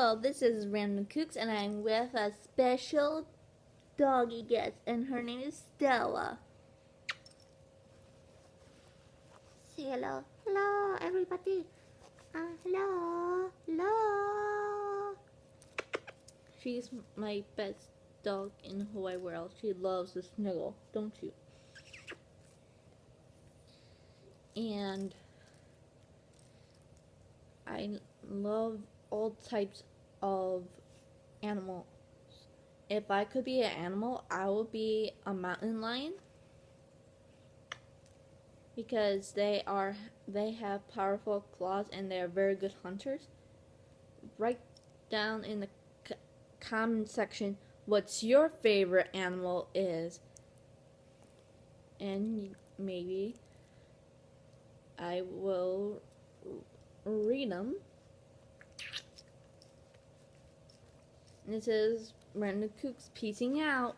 Hello, this is Random Kooks, and I'm with a special doggy guest, and her name is Stella. Say hello. Hello, everybody. Hello. She's my best dog in the whole wide world. She loves to snuggle, don't you? And I love all types of animals. If I could be an animal, I would be a mountain lion because they have powerful claws and they are very good hunters. Write down in the comment section what's your favorite animal is, and maybe I will read them. This is Random Kooks peacing out.